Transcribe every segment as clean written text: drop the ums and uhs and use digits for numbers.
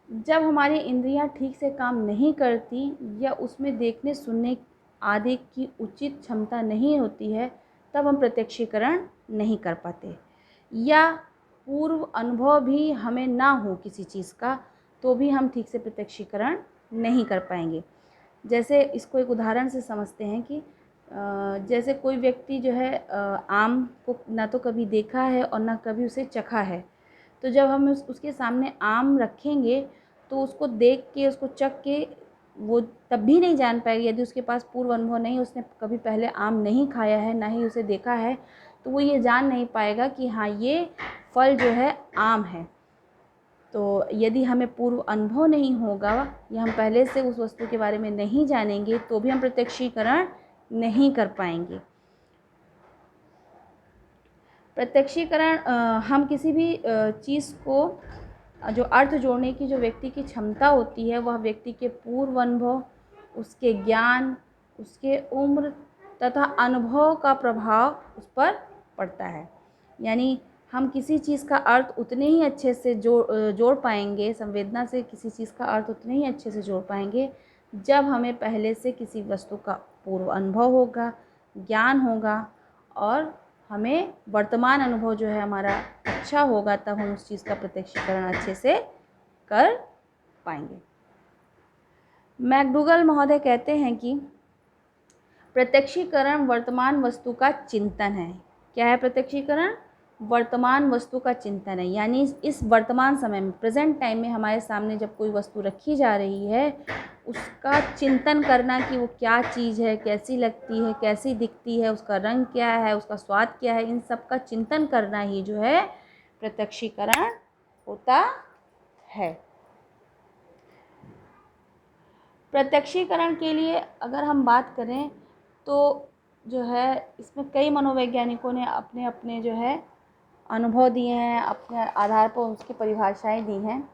जब हमारी इंद्रियां ठीक से काम नहीं करती या उसमें देखने सुनने आदि की उचित क्षमता नहीं होती है, तब हम प्रत्यक्षीकरण नहीं कर पाते। या पूर्व अनुभव भी हमें ना हो किसी चीज़ का, तो भी हम ठीक से प्रत्यक्षीकरण नहीं कर पाएंगे। जैसे इसको एक उदाहरण से समझते हैं कि जैसे कोई व्यक्ति जो है आम को ना तो कभी देखा है और ना कभी उसे चखा है। तो जब हम उसके सामने आम रखेंगे तो उसको देख के, उसको चख के वो तब भी नहीं जान पाएगी, यदि उसके पास पूर्व अनुभव नहीं, उसने कभी पहले आम नहीं खाया है, ना ही उसे देखा है, तो वो ये जान नहीं पाएगा कि हाँ, ये फल जो है आम है। तो यदि हमें पूर्व अनुभव नहीं होगा या हम पहले से उस वस्तु के बारे में नहीं जानेंगे, तो भी हम प्रत्यक्षीकरण नहीं कर पाएंगे। प्रत्यक्षीकरण हम किसी भी चीज़ को जो अर्थ जोड़ने की जो व्यक्ति की क्षमता होती है, वह व्यक्ति के पूर्व अनुभव, उसके ज्ञान, उसके उम्र तथा अनुभव का प्रभाव उस पर पड़ता है। यानी हम किसी चीज़ का अर्थ उतने ही अच्छे से जोड़ पाएंगे, संवेदना से किसी चीज़ का अर्थ उतने ही अच्छे से जोड़ पाएंगे जब हमें पहले से किसी वस्तु का पूर्व अनुभव होगा, ज्ञान होगा और हमें वर्तमान अनुभव जो है हमारा अच्छा होगा, तब हम उस चीज़ का प्रत्यक्षीकरण अच्छे से कर पाएंगे। मैकडूगल महोदय कहते हैं कि प्रत्यक्षीकरण वर्तमान वस्तु का चिंतन है। क्या है प्रत्यक्षीकरण? वर्तमान वस्तु का चिंतन है। यानी इस वर्तमान समय में, प्रेजेंट टाइम में हमारे सामने जब कोई वस्तु रखी जा रही है, उसका चिंतन करना कि वो क्या चीज़ है, कैसी लगती है, कैसी दिखती है, उसका रंग क्या है, उसका स्वाद क्या है, इन सब का चिंतन करना ही जो है प्रत्यक्षीकरण होता है। प्रत्यक्षीकरण के लिए अगर हम बात करें तो जो है इसमें कई मनोवैज्ञानिकों ने अपने अपने जो है अनुभव दिए हैं, अपने आधार पर उसकी परिभाषाएं दी हैं।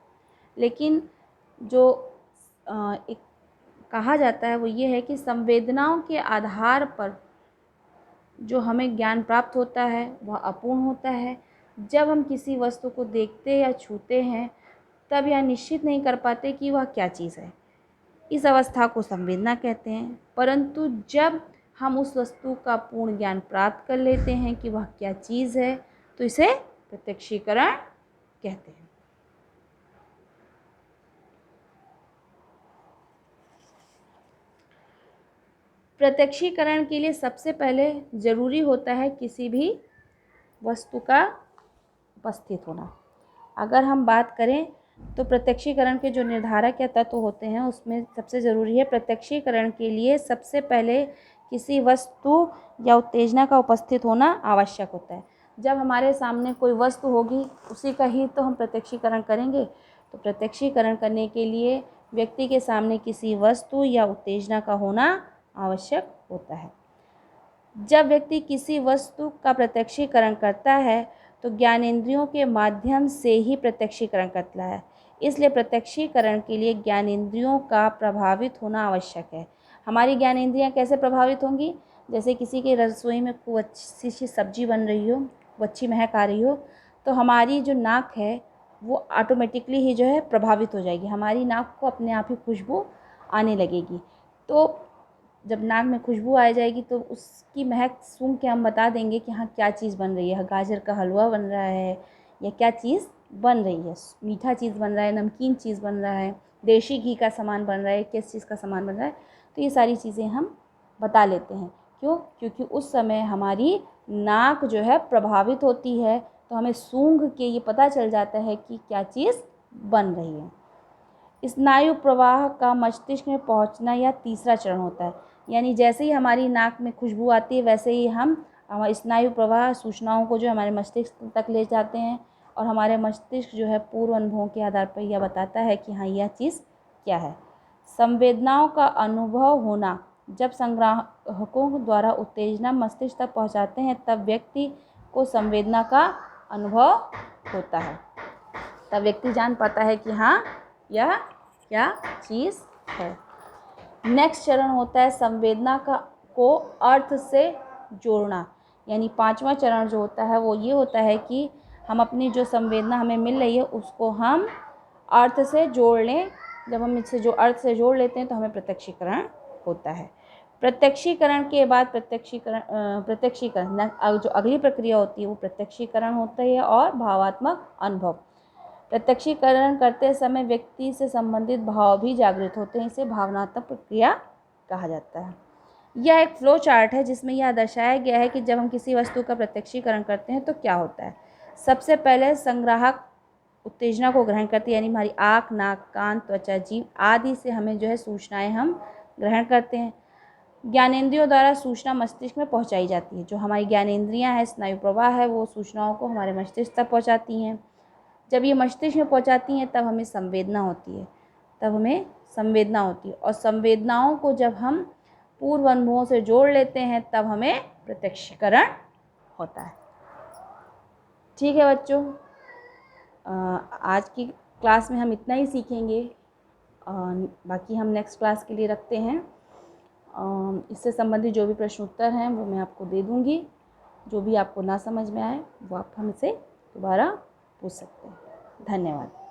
लेकिन जो एक कहा जाता है वो ये है कि संवेदनाओं के आधार पर जो हमें ज्ञान प्राप्त होता है वह अपूर्ण होता है। जब हम किसी वस्तु को देखते या छूते हैं, तब यह निश्चित नहीं कर पाते कि वह क्या चीज़ है। इस अवस्था को संवेदना कहते हैं। परंतु जब हम उस वस्तु का पूर्ण ज्ञान प्राप्त कर लेते हैं कि वह क्या चीज़ है, तो इसे प्रत्यक्षीकरण कहते हैं। प्रत्यक्षीकरण के लिए सबसे पहले ज़रूरी होता है किसी भी वस्तु का उपस्थित होना। अगर हम बात करें तो प्रत्यक्षीकरण के जो निर्धारक या तत्व होते हैं, उसमें सबसे ज़रूरी है प्रत्यक्षीकरण के लिए सबसे पहले किसी वस्तु या उत्तेजना का उपस्थित होना आवश्यक होता है। जब हमारे सामने कोई वस्तु होगी, उसी का ही तो हम प्रत्यक्षीकरण करेंगे। तो प्रत्यक्षीकरण करने के लिए व्यक्ति के सामने किसी वस्तु या उत्तेजना का होना आवश्यक होता है। जब व्यक्ति किसी वस्तु का प्रत्यक्षीकरण करता है तो ज्ञानेंद्रियों के माध्यम से ही प्रत्यक्षीकरण करता है। इसलिए प्रत्यक्षीकरण के लिए ज्ञानेंद्रियों का प्रभावित होना आवश्यक है। हमारी ज्ञानेंद्रियां कैसे प्रभावित होंगी? जैसे किसी के रसोई में खूब अच्छी सी सब्जी बन रही हो, वो अच्छी महक आ रही हो, तो हमारी जो नाक है वो ऑटोमेटिकली ही जो है प्रभावित हो जाएगी। हमारी नाक को अपने आप ही खुशबू आने लगेगी। तो जब नाक में खुशबू आ जाएगी तो उसकी महक सूंघ के हम बता देंगे कि हाँ, क्या चीज़ बन रही है, गाजर का हलवा बन रहा है या क्या चीज़ बन रही है, मीठा चीज़ बन रहा है, नमकीन चीज़ बन रहा है, देसी घी का सामान बन रहा है, किस चीज़ का सामान बन रहा है। तो ये सारी चीज़ें हम बता लेते हैं। क्यों? क्योंकि उस समय हमारी नाक जो है प्रभावित होती है, तो हमें सूंघ के ये पता चल जाता है कि क्या चीज़ बन रही है। स्नायु प्रवाह का मस्तिष्क में पहुंचना यह तीसरा चरण होता है। यानी जैसे ही हमारी नाक में खुशबू आती है, वैसे ही हम हमारे स्नायु प्रवाह सूचनाओं को जो हमारे मस्तिष्क तक ले जाते हैं और हमारे मस्तिष्क जो है पूर्व अनुभवों के आधार पर यह बताता है कि हाँ, यह चीज़ क्या है। संवेदनाओं का अनुभव होना, जब संग्राहकों द्वारा उत्तेजना मस्तिष्क तक पहुंचाते हैं, तब व्यक्ति को संवेदना का अनुभव होता है। तब व्यक्ति जान पाता है कि हाँ, यह क्या चीज़ है। नेक्स्ट चरण होता है संवेदना को अर्थ से जोड़ना। यानी पांचवा चरण जो होता है वो ये होता है कि हम अपनी जो संवेदना हमें मिल रही है उसको हम अर्थ से जोड़ लें, जब हम इससे जो अर्थ से जोड़ लेते हैं तो हमें प्रत्यक्षीकरण होता है। प्रत्यक्षीकरण के बाद प्रत्यक्षीकरण जो अगली प्रक्रिया होती है वो प्रत्यक्षीकरण होती है और भावात्मक अनुभव। प्रत्यक्षीकरण करते समय व्यक्ति से संबंधित भाव भी जागृत होते हैं, इसे भावनात्मक प्रक्रिया कहा जाता है। यह एक फ्लो चार्ट है जिसमें यह दर्शाया गया है कि जब हम किसी वस्तु का प्रत्यक्षीकरण करते हैं तो क्या होता है। सबसे पहले संग्राहक उत्तेजना को ग्रहण करती है, यानी हमारी आँख, नाक, कान, त्वचा, जीभ आदि से हमें जो है सूचनाएं हम ग्रहण करते हैं। ज्ञानेंद्रियों द्वारा सूचना मस्तिष्क में पहुंचाई जाती है। जो हमारी ज्ञानेंद्रियां हैं, स्नायु प्रवाह है, वो सूचनाओं को हमारे मस्तिष्क तक पहुंचाती हैं। जब ये मस्तिष्क में पहुंचाती हैं तब हमें संवेदना होती है, और संवेदनाओं को जब हम पूर्व अनुभवों से जोड़ लेते हैं तब हमें प्रत्यक्षीकरण होता है। ठीक है बच्चों, आज की क्लास में हम इतना ही सीखेंगे, बाकी हम नेक्स्ट क्लास के लिए रखते हैं। इससे संबंधित जो भी प्रश्न उत्तर हैं वो मैं आपको दे दूँगी। जो भी आपको ना समझ में आए वो आप हमसे दोबारा पूछ सकते हैं। धन्यवाद।